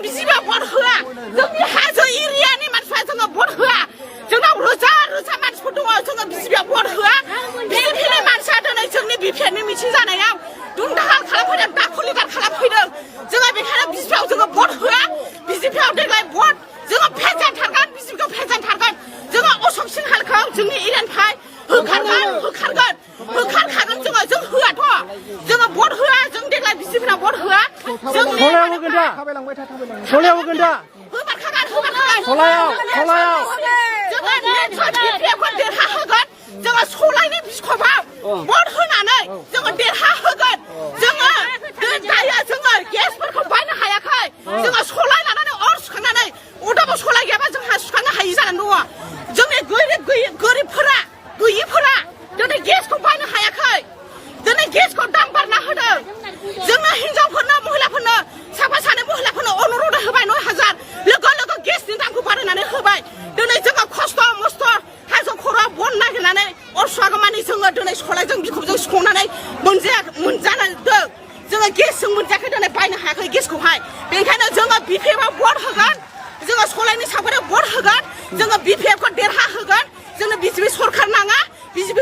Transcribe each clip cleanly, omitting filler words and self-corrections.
बिजिबा भट होआ जोंनि हाजो एरियानि मानसिफ्रा जोङो भट होआ जोंनाव रोजा रोजा मानसिफोर दङ जोङो बिजिबा भट होआ फिलि मानसिया दिनै जोंनि बिपिएफनि मिथिं जानायाव दुमदाखाल खालामफैदों दाखुलिदार खालामफैदों जोङो बेखायनो बिजिपियाव जोङो भट होआ बिजिपियाव देग्लाय भट जोङो फेजेनथारगोन बिजिपिखौ फेजेनथारगोन जोङो अशक सिंहालखौ जोंनि एरियानिफ्राय होखारखागोन जों होआथ' जोङो भट होआ जों देग्लाय बिजिपिनाव भट होआ जोंनि जोङो सलायनि बिस्कपआव भट होनानै जोङो देरहाहोगोन जोङो दायो जोङो गेसफोरखौ बायनो हायाखै जोङो सलाय लानानै अर सुखांनानै अदाबाव सलाय गैयाबा जोंहा सुखांनो हायि जानानै दङ जोंनि गोरिबफोरा गैयिफोरा दिनै गेसखौ बायनो हायाखै दिनै गेसखौ दाम बारना होदों जोङो हिनजावफोरनो महिलाफोरनो साफा सानै महिलाफोरनो अनुर'द होबाय 9,000 लोगो लोगो गेसनि दामखौ बारायनानै होबाय दिनै जोङो खस्थ' मस्थ' हाजो खर'आव बन नागिरनानै अर सुवागौमानि जोङो दिनै सलायजों बिखबजों सुखांनानै मोनजादों जोङो गेसजों मोनजायाखै दिनै बायनो हायाखै गेसखौहाय बेनिखायनो जोङो बिपिएफआव भट होगोन जोङो सलायनि साफारियाव भट होगोन जोङो बिपिएफखौ देरहा होगोन जोंनो बिजेपि सरखार नाङा बिजेपि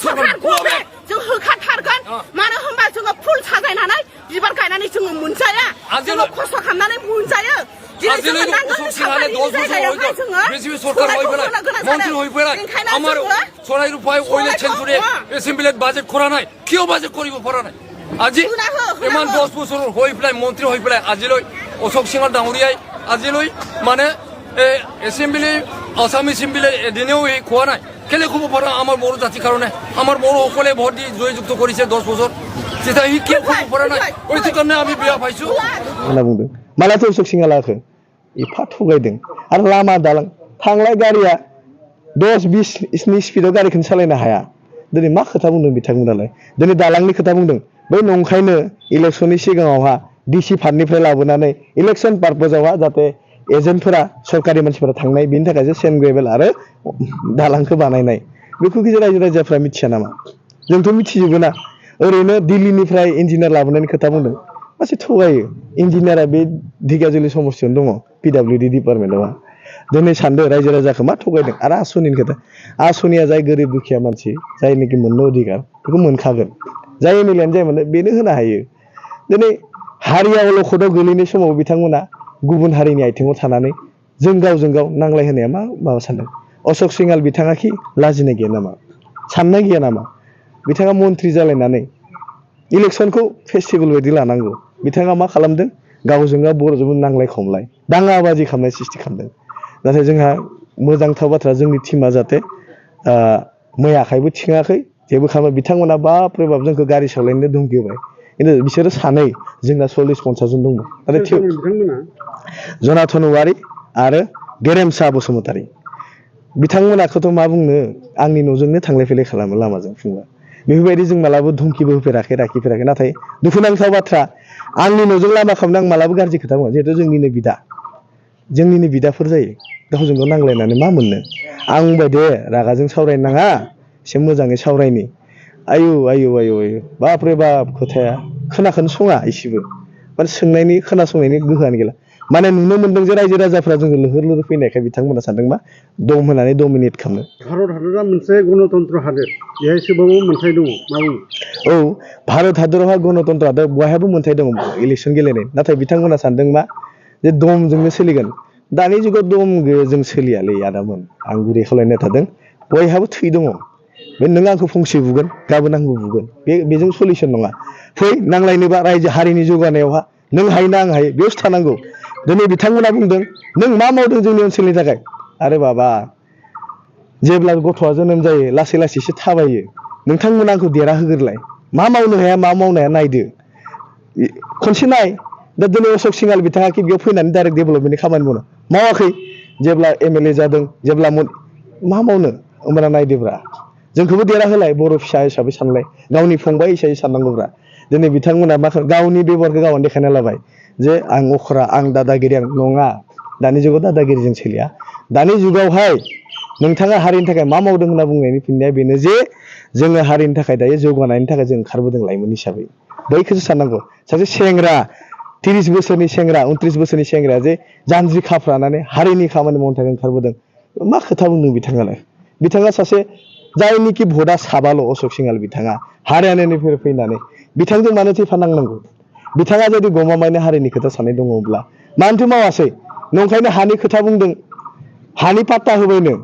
सरखारखौ जों होखारथारगोन मानो होनबा जोङो फुल साजायनानै बिबार गायनानै जोङो मोनजाया जोङो खस्थ' खालामनानै मोनजायो আমার চড়াইর উপায় ওইলে ছেঞ্চুরি এসেম্বলিত বাজেট করা নাই কিয় বাজেট কৰিব পৰা নাই আজি ইমান 10 বছৰ হৈ পেলাই মন্ত্ৰী হৈ পেলাই আজিলৈ অশোক সিংহৰ ডাঙৰীয়াই আজিলৈ মানে এসেম্বলি আসাম এসেম্বলি এদিনেও খোৱা নাই কেলে খুব পৰা আমাৰ বড়ো জাতিৰ কাৰণে আমাৰ বড়ো সকলে ভোট দি জয়যুক্ত কৰিছে 10 বছৰ যেটা হি কিয় খুব পৰা নাই ওইটো কাৰণে আমি বিয়া পাইছো होनना बुंदों मालाथो अशोक सिंहालाखौ एफा थगायदों आरो लामा दालां थांलाय गारिया 10-20 नि स्पिडआव गारिखौनो सालायनो हाया दिनै मा खोथा बुंदों बिथांमोनालाय दिनै दालांनि खोथा बुंदों बै नंखायनो इलेक्सननि सिगाङावहा डिसि फान्डनिफ्राय लाबोनानै इलेक्सन पार्पसावहा जाहाथे एजेन्टफोरा सरकारि मानसिफोरा थांनाय बेनि थाखायसो सेन्ट ग्रेभेल आरो दालांखौ बानायनाय बेखौ रायजो राजाफ्रा मिथिया नामा जोंथ' मिथिजोबो ना ओरैनो दिल्लीनिफ्राय इन्जिनियार लाबोनायनि खोथा बुंदों मासे थगायो इन्जिनियारा बे ढेकियाजुलि समस्थियावनो दङ पिडब्लिउडि डिपार्टमेन्टआवहा दिनै सानदो रायजो राजाखौ मा थगायदों आरो आसनिनि खोथा आसनिया जाय गोरिब दुखिया मानसि जायनोखि मोननो अधिकार बेखौ मोनखागोन जाय एमएलएआनो जाय मोनो बेनो होनो हायो दिनै हारिया अलखदाव गोलैनाय समाव बिथांमोना गुबुन हारिनि आथिङाव थानानै जों गावजों गाव नांलायहोनाया माबा सानदों अशोक सिंहाल बिथाङा कि लाजिनाय गैया नामा साननाय गैया नामा बिथाङा मन्त्रि जालायनानै इलेक्सनखौ फेस्टिभेल बायदि लानांगौ बिथाङा मा खालामदों गावजों गाव बर'जों नांलाय खमलाय दाङाबाजि खालामनाय सृष्टि खालामदों नाथाय जोंहा मोजांथार बाथ्रा जोंनि टिमा जाहाथे मैयाखायबो थिङाखै जेबो खालामा बिथांमोना बाप्रे बाप जोंखौ गारि सालायनो धुमखि होबाय खिन्थु बिसोरो सानै जोंना 40-50 जन दंमोन नाथाय जनाथन औवारी आरो गेरेमसा बसुमतारी बिथांमोनाखौथ' मा बुंनो आंनि न'जोंनो थांलाय फैलाय खालामो लामाजों फुंबा बेफोरबायदि जों मालाबो धुमखिबो होफेराखै राखिफेराखै नाथाय दुखुनांथाव बाथ्रा आंनि न'जों लामा खालामनो आं मालाबो गाज्रि खोथा बुङा जिहेथु जोंनिनो बिदाफोर जायो गावजों गाव नांलायनानै मा मोननो आं बुंबाय दे रागाजों सावरायनो नाङा एसे मोजाङै सावरायनि आयु बाप्रे बाप खोथाया खोनाखौनो सङा एसेबो माने सोंनायनि खोनासंनायनि गोहोआनो गैला माने नुनो मोन्दों जे रायजो राजाफ्रा जोङो लैहोर फैनायखाय बिथांमोना सानदों मा दम होनानै डमिनेट खालामनो भारत हादरा मोनसे गणतन्त्र हादोर बेहाय एसेबाबो मोनथाय दङ मा बुङो औ भारत हादरावहा गणतन्त्र हादर बयहाबो मोनथाय दङ इलेक्सन गेलेनाय नाथाय बिथांमोना सानदों मा जे दमजोंनो सोलिगोन दानि जुगाव दम जों सोलियालै आदामोन आं गुरै खालायनो थादों बयहाबो थै दङ बे नों आंखौ फंसे बुगोन गाबोन आंबो बुगोन बेजों सलिउसन नङा फै नांलायनोबा रायजो हारिनि जौगानायावहा नों हायोना आं हायो बेयावसो थानांगौ दिनै बिथांमोना बुंदों नों मा मावदों जोंनि ओनसोलनि थाखाय आरे बाबा जेब्ला गथ'आ जोनोम जायो लासै लासैसो थाबायो नोंथांमोना आंखौ देरा होग्रोलाय मा मावनो हाया नायदो खनसे नाय दा दिनै अशोक सिंहाल बिथाङा कि बेयाव फैनानै डाइरेक्ट डेभेलपमेन्टनि खामानि मावाखै जेब्ला एमएलए जादों जेब्ला मा मावनो होमबाना नायदोब्रा जोंखौबो देरा होलाय बर' फिसा हिसाबै सानलाय गावनि फंबाय हिसाबै साननांगौब्रा दिनै बिथांमोना मा गावनि बेबहारखौ गावनो देखायना लाबाय जे आं अख्रा आं दादागिरि आं नङा दानि जुगाव दादागिरिजों सोलिया दानि जुगावहाय नोंथाङा हारिनि थाखाय मा मावदों होनना बुंनायनि फिननाया बेनो जे जोङो हारिनि थाखाय दायो जौगानायनि थाखाय जों ओंखारबोदों लाइमोन हिसाबै बैखौसो साननांगौ सासे सेंग्रा 30 बोसोरनि सेंग्रा 29 बोसोरनि सेंग्रा जे जानजि खाफ्रानानै हारिनि खामानि मावनो थाखाय ओंखारबोदों मा खोथा बुंदों बिथाङालाय बिथाङा सासे जायनिखि भटआ साबाल' अशोक सिंहाल बिथाङा हारियानानिफ्राय फैनानै बिथांजों मानोथो फानांनांगौ बिथाङा जुदि गमामायैनो हारिनि खोथा साननाय दङब्ला मानोथो मावासै नंखायनो हानि खोथा बुंदों हानि पाट्टा होबायनो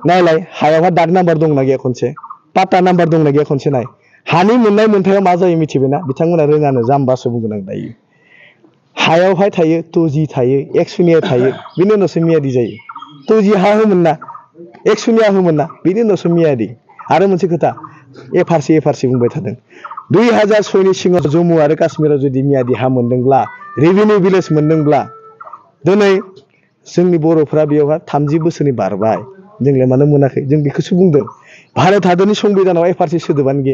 नायलाय हायावहा दाग नाम्बार दंना गैया खनसे पाट्टा नाम्बार दंना गैया खनसे नाय हानि मोननाय मोनथायाव मा जायो मिथिबायना बिथांमोना रोङानो जाम्बासो बुंगोन आं दायो हायावहाय थायो टुजि थायो एक्सुनिया थायो बिनि उनावसो मियादि जायो टुजि हा होमोन ना एक्सुनिया होमोन ना बिनि उनावसो मियादि आरो मोनसे खोथा एफारसि बुंबाय थादों 2006 नि सिगाङाव जम्मु आरो काश्मीराव जुदि मियादि हा मोनदोंब्ला रेभिनिउ भिलेज मोनदोंब्ला दिनै जोंनि बर'फ्रा बेयावहा 30 बोसोरनि बारबाय जोंलाय मानो मोनाखै जों बेखौसो बुंदों भारत हादरनि संबिधानाव एफारसि सोदोबानो गैया